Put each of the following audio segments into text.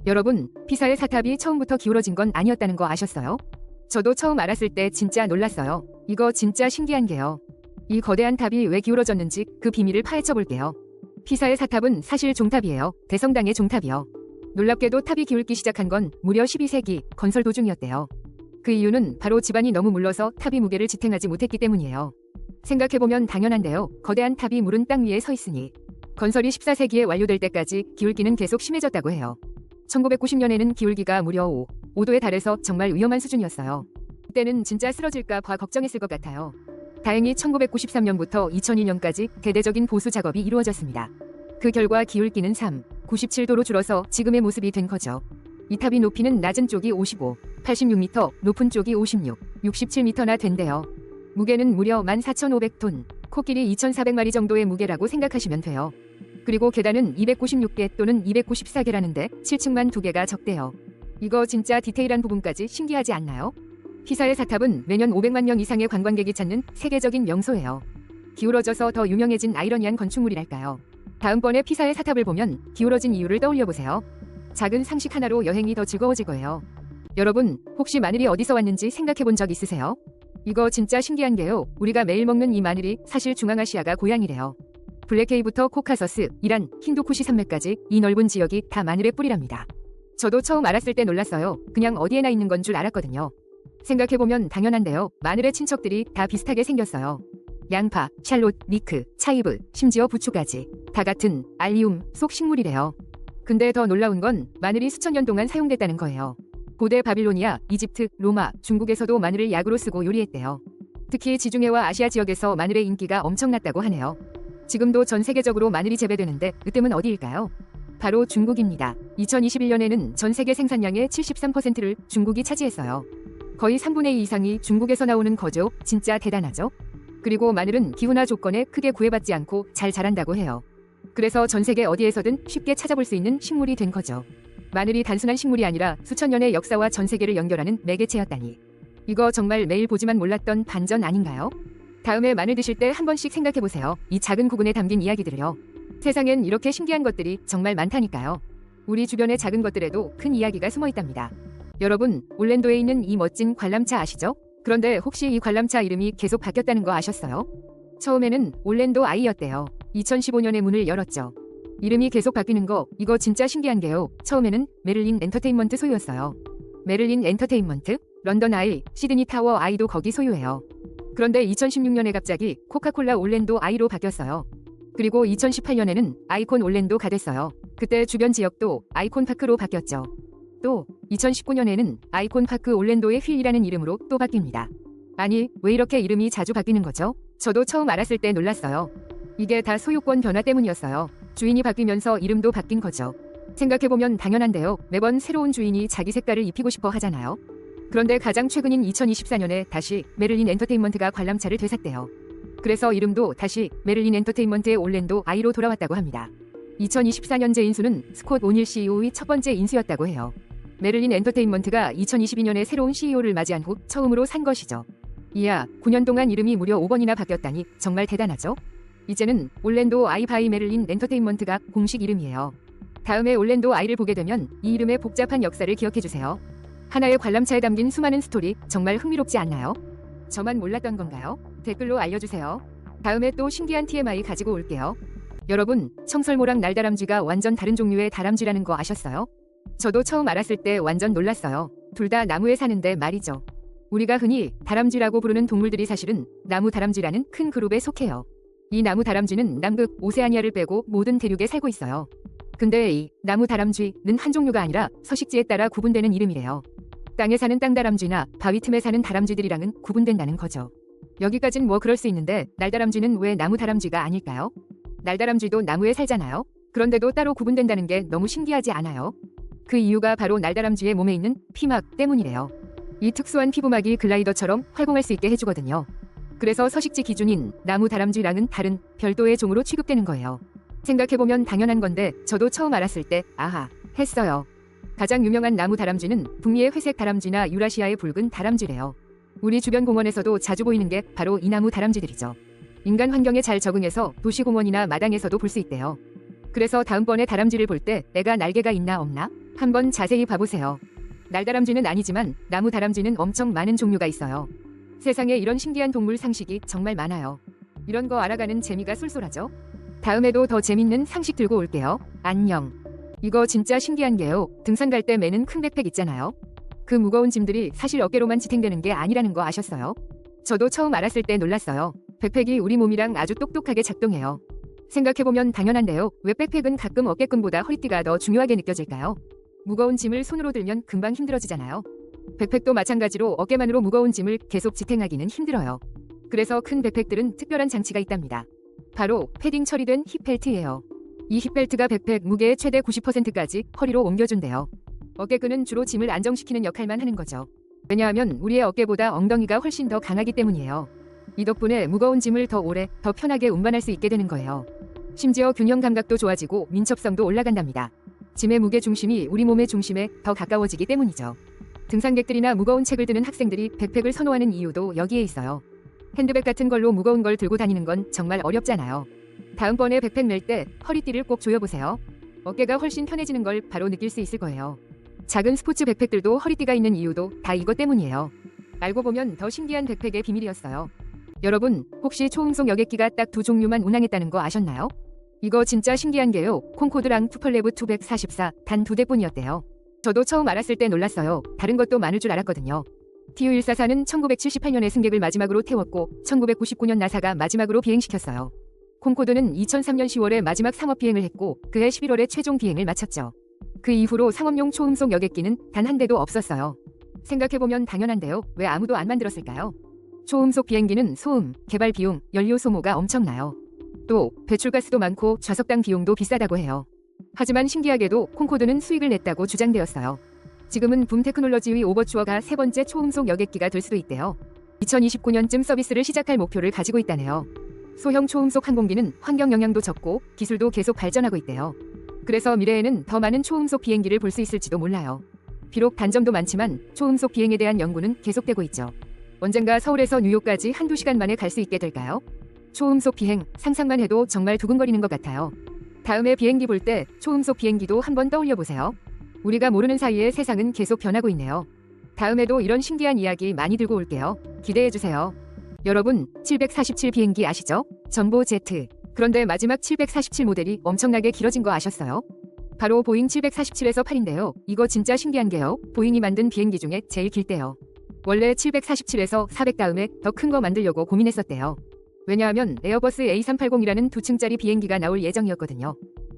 여러분, 피사의 사탑이 처음부터 기울어진 건 아니었다는 거 아셨어요? 저도 처음 알았을 때 진짜 놀랐어요. 이거 진짜 신기한 게요. 이 거대한 탑이 왜 기울어졌는지 그 비밀을 파헤쳐 볼게요. 피사의 사탑은 사실 종탑이에요. 대성당의 종탑이요. 놀랍게도 탑이 기울기 시작한 건 무려 12세기 건설 도중이었대요. 그 이유는 바로 지반이 너무 물러서 탑이 무게를 지탱하지 못했기 때문이에요. 생각해보면 당연한데요. 거대한 탑이 무른 땅 위에 서 있으니 건설이 14세기에 완료될 때까지 기울기는 계속 심해졌다고 해요. 1990년에는 기울기가 무려 5도에 달해서 정말 위험한 수준이었어요. 그때는 진짜 쓰러질까 봐 걱정했을 것 같아요. 다행히 1993년부터 2002년까지 대대적인 보수 작업이 이루어졌습니다. 그 결과 기울기는 97도로 줄어서 지금의 모습이 된 거죠. 이 탑이 높이는 낮은 쪽이 55, 86m, 높은 쪽이 56, 67m나 된대요. 무게는 무려 14,500톤, 코끼리 2,400마리 정도의 무게라고 생각하시면 돼요. 그리고 계단은 296개 또는 294개라는데 7층만 2개가 적대요. 이거 진짜 디테일한 부분까지 신기하지 않나요? 피사의 사탑은 매년 500만 명 이상의 관광객이 찾는 세계적인 명소예요. 기울어져서 더 유명해진 아이러니한 건축물이랄까요. 다음번에 피사의 사탑을 보면 기울어진 이유를 떠올려보세요. 작은 상식 하나로 여행이 더 즐거워질 거예요. 여러분, 혹시 마늘이 어디서 왔는지 생각해본 적 있으세요? 이거 진짜 신기한 게요. 우리가 매일 먹는 이 마늘이 사실 중앙아시아가 고향이래요. 블랙케이부터 코카서스, 이란, 힌두쿠시 산맥까지 이 넓은 지역이 다 마늘의 뿌리랍니다. 저도 처음 알았을 때 놀랐어요. 그냥 어디에나 있는 건 줄 알았거든요. 생각해보면 당연한데요. 마늘의 친척들이 다 비슷하게 생겼어요. 양파, 샬롯, 리크, 차이브, 심지어 부추까지 다 같은 알리움 속 식물이래요. 근데 더 놀라운 건 마늘이 수천 년 동안 사용됐다는 거예요. 고대 바빌로니아, 이집트, 로마, 중국에서도 마늘을 약으로 쓰고 요리했대요. 특히 지중해와 아시아 지역에서 마늘의 인기가 엄청났다고 하네요. 지금도 전 세계적으로 마늘이 재배되는데 으뜸은 어디일까요? 바로 중국입니다. 2021년에는 전 세계 생산량의 73%를 중국이 차지했어요. 거의 3분의 2 이상이 중국에서 나오는 거죠. 진짜 대단하죠? 그리고 마늘은 기후나 조건에 크게 구애받지 않고 잘 자란다고 해요. 그래서 전 세계 어디에서든 쉽게 찾아볼 수 있는 식물이 된 거죠. 마늘이 단순한 식물이 아니라 수천 년의 역사와 전 세계를 연결하는 매개체였다니. 이거 정말 매일 보지만 몰랐던 반전 아닌가요? 다음에 마늘 드실 때 한 번씩 생각해보세요. 이 작은 구근에 담긴 이야기들을요. 세상엔 이렇게 신기한 것들이 정말 많다니까요. 우리 주변의 작은 것들에도 큰 이야기가 숨어 있답니다. 여러분, 올랜도에 있는 이 멋진 관람차 아시죠? 그런데 혹시 이 관람차 이름이 계속 바뀌었다는 거 아셨어요? 처음에는 올랜도 아이였대요. 2015년에 문을 열었죠. 이름이 계속 바뀌는 거, 이거 진짜 신기한 게요. 처음에는 메릴린 엔터테인먼트 소유였어요. 메릴린 엔터테인먼트? 런던 아이, 시드니 타워 아이도 거기 소유해요. 그런데 2016년에 갑자기 코카콜라 올랜도 아이로 바뀌었어요. 그리고 2018년에는 아이콘 올랜도가 됐어요. 그때 주변 지역도 아이콘 파크로 바뀌었죠. 또 2019년에는 아이콘 파크 올랜도의 휠이라는 이름으로 또 바뀝니다. 아니, 왜 이렇게 이름이 자주 바뀌는 거죠? 저도 처음 알았을 때 놀랐어요. 이게 다 소유권 변화 때문이었어요. 주인이 바뀌면서 이름도 바뀐 거죠. 생각해보면 당연한데요. 매번 새로운 주인이 자기 색깔을 입히고 싶어 하잖아요. 그런데 가장 최근인 2024년에 다시 메릴린 엔터테인먼트가 관람차를 되샀대요. 그래서 이름도 다시 메릴린 엔터테인먼트의 올랜도 아이로 돌아왔다고 합니다. 2024년제 인수는 스콧 오닐 CEO의 첫 번째 인수였다고 해요. 메릴린 엔터테인먼트가 2022년에 새로운 CEO를 맞이한 후 처음으로 산 것이죠. 이야, 9년 동안 이름이 무려 5번이나 바뀌었다니 정말 대단하죠? 이제는 올랜도 아이 바이 메릴린 엔터테인먼트가 공식 이름이에요. 다음에 올랜도 아이를 보게 되면 이 이름의 복잡한 역사를 기억해주세요. 하나의 관람차에 담긴 수많은 스토리 정말 흥미롭지 않나요? 저만 몰랐던 건가요? 댓글로 알려주세요. 다음에 또 신기한 TMI 가지고 올게요. 여러분, 청설모랑 날다람쥐가 완전 다른 종류의 다람쥐라는 거 아셨어요? 저도 처음 알았을 때 완전 놀랐어요. 둘 다 나무에 사는데 말이죠. 우리가 흔히 다람쥐라고 부르는 동물들이 사실은 나무 다람쥐라는 큰 그룹에 속해요. 이 나무 다람쥐는 남극 오세아니아를 빼고 모든 대륙에 살고 있어요. 근데 이 나무 다람쥐는 한 종류가 아니라 서식지에 따라 구분되는 이름이래요. 땅에 사는 땅다람쥐나 바위 틈에 사는 다람쥐들이랑은 구분된다는 거죠. 여기까진 뭐 그럴 수 있는데 날다람쥐는 왜 나무 다람쥐가 아닐까요? 날다람쥐도 나무에 살잖아요. 그런데도 따로 구분된다는 게 너무 신기하지 않아요? 그 이유가 바로 날다람쥐의 몸에 있는 피막 때문이래요. 이 특수한 피부막이 글라이더처럼 활공할 수 있게 해주거든요. 그래서 서식지 기준인 나무 다람쥐랑은 다른 별도의 종으로 취급되는 거예요. 생각해보면 당연한 건데 저도 처음 알았을 때 아하 했어요. 가장 유명한 나무 다람쥐는 북미의 회색 다람쥐나 유라시아의 붉은 다람쥐래요. 우리 주변 공원에서도 자주 보이는 게 바로 이 나무 다람쥐들이죠. 인간 환경에 잘 적응해서 도시공원이나 마당에서도 볼 수 있대요. 그래서 다음번에 다람쥐를 볼 때 애가 날개가 있나 없나 한번 자세히 봐보세요. 날다람쥐는 아니지만 나무 다람쥐는 엄청 많은 종류가 있어요. 세상에 이런 신기한 동물 상식이 정말 많아요. 이런 거 알아가는 재미가 쏠쏠하죠? 다음에도 더 재밌는 상식 들고 올게요. 안녕. 이거 진짜 신기한 게요. 등산 갈 때 매는 큰 백팩 있잖아요. 그 무거운 짐들이 사실 어깨로만 지탱되는 게 아니라는 거 아셨어요? 저도 처음 알았을 때 놀랐어요. 백팩이 우리 몸이랑 아주 똑똑하게 작동해요. 생각해보면 당연한데요. 왜 백팩은 가끔 어깨끈보다 허리띠가 더 중요하게 느껴질까요? 무거운 짐을 손으로 들면 금방 힘들어지잖아요. 백팩도 마찬가지로 어깨만으로 무거운 짐을 계속 지탱하기는 힘들어요. 그래서 큰 백팩들은 특별한 장치가 있답니다. 바로 패딩 처리된 힙벨트예요. 이 힙벨트가 백팩 무게의 최대 90%까지 허리로 옮겨준대요. 어깨끈은 주로 짐을 안정시키는 역할만 하는 거죠. 왜냐하면 우리의 어깨보다 엉덩이가 훨씬 더 강하기 때문이에요. 이 덕분에 무거운 짐을 더 오래, 더 편하게 운반할 수 있게 되는 거예요. 심지어 균형 감각도 좋아지고 민첩성도 올라간답니다. 짐의 무게 중심이 우리 몸의 중심에 더 가까워지기 때문이죠. 등산객들이나 무거운 책을 드는 학생들이 백팩을 선호하는 이유도 여기에 있어요. 핸드백 같은 걸로 무거운 걸 들고 다니는 건 정말 어렵잖아요. 다음번에 백팩 멜 때 허리띠를 꼭 조여보세요. 어깨가 훨씬 편해지는 걸 바로 느낄 수 있을 거예요. 작은 스포츠 백팩들도 허리띠가 있는 이유도 다 이것 때문이에요. 알고 보면 더 신기한 백팩의 비밀이었어요. 여러분, 혹시 초음속 여객기가 딱 두 종류만 운항했다는 거 아셨나요? 이거 진짜 신기한 게요. 콩코드랑 투펄레브 244 단 2대뿐이었대요. 저도 처음 알았을 때 놀랐어요. 다른 것도 많을 줄 알았거든요. TU-144는 1978년에 승객을 마지막으로 태웠고 1999년 나사가 마지막으로 비행시켰어요. 콩코드는 2003년 10월에 마지막 상업 비행을 했고 그해 11월에 최종 비행을 마쳤죠. 그 이후로 상업용 초음속 여객기는 단 한 대도 없었어요. 생각해보면 당연한데요. 왜 아무도 안 만들었을까요? 초음속 비행기는 소음, 개발 비용, 연료 소모가 엄청나요. 또 배출가스도 많고 좌석당 비용도 비싸다고 해요. 하지만 신기하게도 콩코드는 수익을 냈다고 주장되었어요. 지금은 붐 테크놀로지의 오버추어가 세 번째 초음속 여객기가 될 수도 있대요. 2029년쯤 서비스를 시작할 목표를 가지고 있다네요. 소형 초음속 항공기는 환경 영향도 적고 기술도 계속 발전하고 있대요. 그래서 미래에는 더 많은 초음속 비행기를 볼 수 있을지도 몰라요. 비록 단점도 많지만 초음속 비행에 대한 연구는 계속되고 있죠. 언젠가 서울에서 뉴욕까지 한두 시간 만에 갈 수 있게 될까요? 초음속 비행, 상상만 해도 정말 두근거리는 것 같아요. 다음에 비행기 볼 때 초음속 비행기도 한번 떠올려 보세요. 우리가 모르는 사이에 세상은 계속 변하고 있네요. 다음에도 이런 신기한 이야기 많이 들고 올게요. 기대해주세요. 여러분, 747 비행기 아시죠? 전보 제트. 그런데 마지막 747 모델이 엄청나게 길어진 거 아셨어요? 바로 보잉 747에서 8인데요. 이거 진짜 신기한 게요. 보잉이 만든 비행기 중에 제일 길대요. 원래 747에서 400 다음에 더 큰 거 만들려고 고민했었대요. 왜냐하면 에어버스 A380이라는 2층짜리 비행기가 나올 예정이었거든요.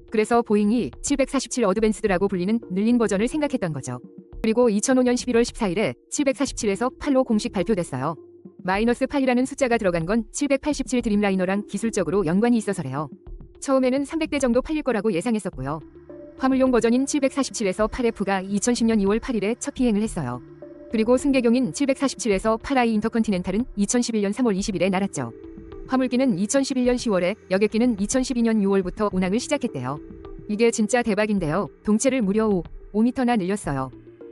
그래서 보잉이 747 어드밴스드라고 불리는 늘린 버전을 생각했던 거죠. 그리고 2005년 11월 14일에 747에서 8로 공식 발표됐어요. -8이라는 숫자가 들어간 건 787 드림라이너랑 기술적으로 연관이 있어서래요. 처음에는 300대 정도 팔릴 거라고 예상했었고요. 화물용 버전인 747에서 8F가 2010년 2월 8일에 첫 비행을 했어요. 그리고 승객용인 747에서 8I 인터컨티넨탈은 2011년 3월 20일에 날았죠. 화물기는 2011년 10월에, 여객기는 2012년 6월부터 운항을 시작했대요. 이게 진짜 대박인데요. 동체를 무려 5m나 늘렸어요.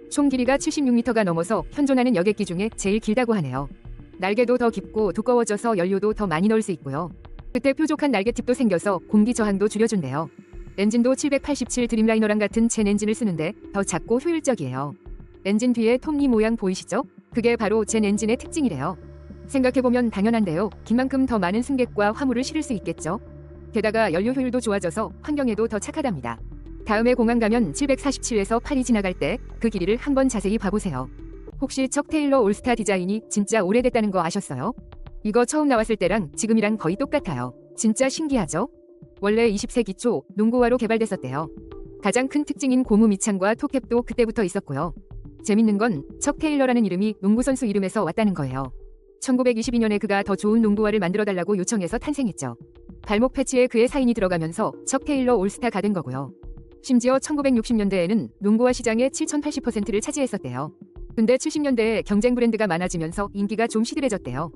총 길이가 76m가 넘어서 현존하는 여객기 중에 제일 길다고 하네요. 날개도 더 깊고 두꺼워져서 연료도 더 많이 넣을 수 있고요. 그때 뾰족한 날개팁도 생겨서 공기 저항도 줄여준대요. 엔진도 787 드림라이너랑 같은 젠 엔진을 쓰는데 더 작고 효율적이에요. 엔진 뒤에 톱니 모양 보이시죠? 그게 바로 젠 엔진의 특징이래요. 생각해보면 당연한데요. 긴 만큼 더 많은 승객과 화물을 실을 수 있겠죠? 게다가 연료 효율도 좋아져서 환경에도 더 착하답니다. 다음에 공항 가면 747에서 8이 지나갈 때 그 길이를 한번 자세히 봐보세요. 혹시 척 테일러 올스타 디자인이 진짜 오래됐다는 거 아셨어요? 이거 처음 나왔을 때랑 지금이랑 거의 똑같아요. 진짜 신기하죠? 원래 20세기 초 농구화로 개발됐었대요. 가장 큰 특징인 고무 밑창과 톱캡도 그때부터 있었고요. 재밌는 건 척 테일러라는 이름이 농구선수 이름에서 왔다는 거예요. 1922년에 그가 더 좋은 농구화를 만들어달라고 요청해서 탄생했죠. 발목 패치에 그의 사인이 들어가면서 척 테일러 올스타가 된 거고요. 심지어 1960년대에는 농구화 시장의 7,080%를 차지했었대요. 근데 70년대에 경쟁 브랜드가 많아지면서 인기가 좀 시들해졌대요.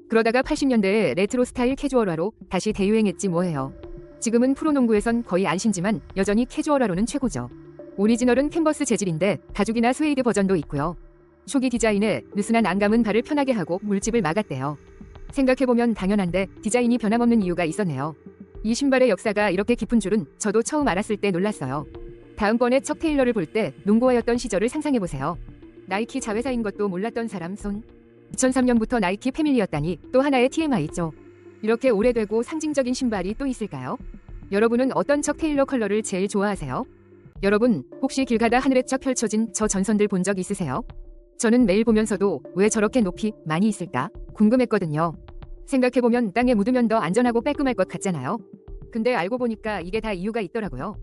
그러다가 80년대에 레트로 스타일 캐주얼화로 다시 대유행했지 뭐예요. 지금은 프로농구에선 거의 안 신지만 여전히 캐주얼화로는 최고죠. 오리지널은 캔버스 재질인데 가죽이나 스웨이드 버전도 있고요. 초기 디자인에 느슨한 안감은 발을 편하게 하고 물집을 막았대요. 생각해보면 당연한데 디자인이 변함없는 이유가 있었네요. 이 신발의 역사가 이렇게 깊은 줄은 저도 처음 알았을 때 놀랐어요. 다음번에 척 테일러를 볼 때 농부하였던 시절을 상상해보세요. 나이키 자회사인 것도 몰랐던 사람 손. 2003년부터 나이키 패밀리였다니 또 하나의 TMI죠. 이렇게 오래되고 상징적인 신발이 또 있을까요? 여러분은 어떤 척 테일러 컬러를 제일 좋아하세요? 여러분 혹시 길 가다 하늘에 쫙 펼쳐진 저 전선들 본 적 있으세요? 저는 매일 보면서도 왜 저렇게 높이 많이 있을까 궁금했거든요. 생각해보면 땅에 묻으면 더 안전하고 깔끔할 것 같잖아요. 근데 알고 보니까 이게 다 이유가 있더라고요.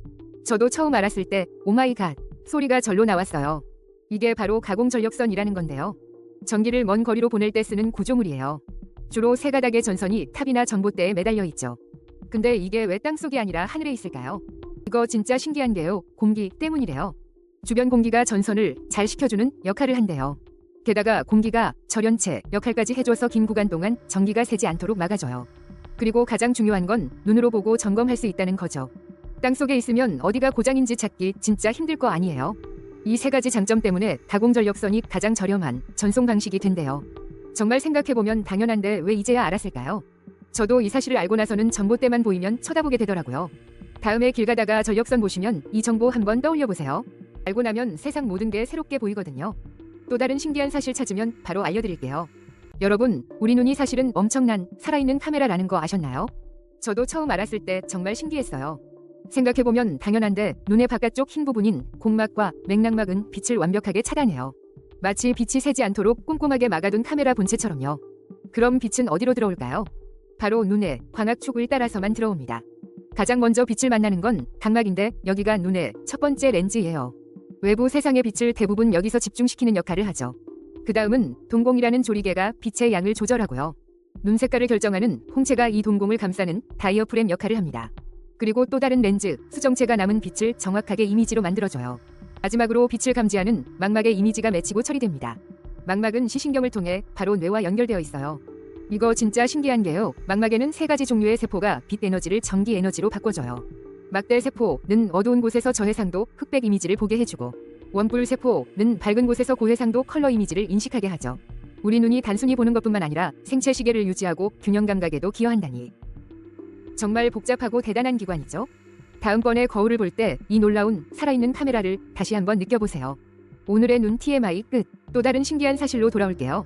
저도 처음 알았을 때 오마이갓 소리가 절로 나왔어요. 이게 바로 가공전력선이라는 건데요. 전기를 먼 거리로 보낼 때 쓰는 구조물이에요. 주로 세 가닥의 전선이 탑이나 전봇대에 매달려 있죠. 근데 이게 왜 땅속이 아니라 하늘에 있을까요? 이거 진짜 신기한 게요. 공기 때문이래요. 주변 공기가 전선을 잘 식혀주는 역할을 한대요. 게다가 공기가 절연체 역할까지 해줘서 긴 구간 동안 전기가 새지 않도록 막아줘요. 그리고 가장 중요한 건 눈으로 보고 점검할 수 있다는 거죠. 땅속에 있으면 어디가 고장인지 찾기 진짜 힘들 거 아니에요. 이 세 가지 장점 때문에 가공전력선이 가장 저렴한 전송 방식이 된대요. 정말 생각해보면 당연한데 왜 이제야 알았을까요? 저도 이 사실을 알고 나서는 전봇대만 보이면 쳐다보게 되더라고요. 다음에 길 가다가 전력선 보시면 이 정보 한번 떠올려보세요. 알고 나면 세상 모든 게 새롭게 보이거든요. 또 다른 신기한 사실 찾으면 바로 알려드릴게요. 여러분, 우리 눈이 사실은 엄청난 살아있는 카메라라는 거 아셨나요? 저도 처음 알았을 때 정말 신기했어요. 생각해보면 당연한데 눈의 바깥쪽 흰 부분인 공막과 맥락막은 빛을 완벽하게 차단해요. 마치 빛이 새지 않도록 꼼꼼하게 막아둔 카메라 본체처럼요. 그럼 빛은 어디로 들어올까요? 바로 눈의 광학축을 따라서만 들어옵니다. 가장 먼저 빛을 만나는 건 각막인데 여기가 눈의 첫 번째 렌즈예요. 외부 세상의 빛을 대부분 여기서 집중시키는 역할을 하죠. 그 다음은 동공이라는 조리개가 빛의 양을 조절하고요. 눈 색깔을 결정하는 홍채가 이 동공을 감싸는 다이어프램 역할을 합니다. 그리고 또 다른 렌즈, 수정체가 남은 빛을 정확하게 이미지로 만들어줘요. 마지막으로 빛을 감지하는 망막의 이미지가 맺히고 처리됩니다. 망막은 시신경을 통해 바로 뇌와 연결되어 있어요. 이거 진짜 신기한 게요. 망막에는 세 가지 종류의 세포가 빛 에너지를 전기 에너지로 바꿔줘요. 막대 세포는 어두운 곳에서 저해상도 흑백 이미지를 보게 해주고, 원뿔 세포는 밝은 곳에서 고해상도 컬러 이미지를 인식하게 하죠. 우리 눈이 단순히 보는 것뿐만 아니라 생체 시계를 유지하고 균형 감각에도 기여한다니. 정말 복잡하고 대단한 기관이죠. 다음번에 거울을 볼 때 이 놀라운 살아있는 카메라를 다시 한번 느껴보세요. 오늘의 눈 TMI 끝. 또 다른 신기한 사실로 돌아올게요.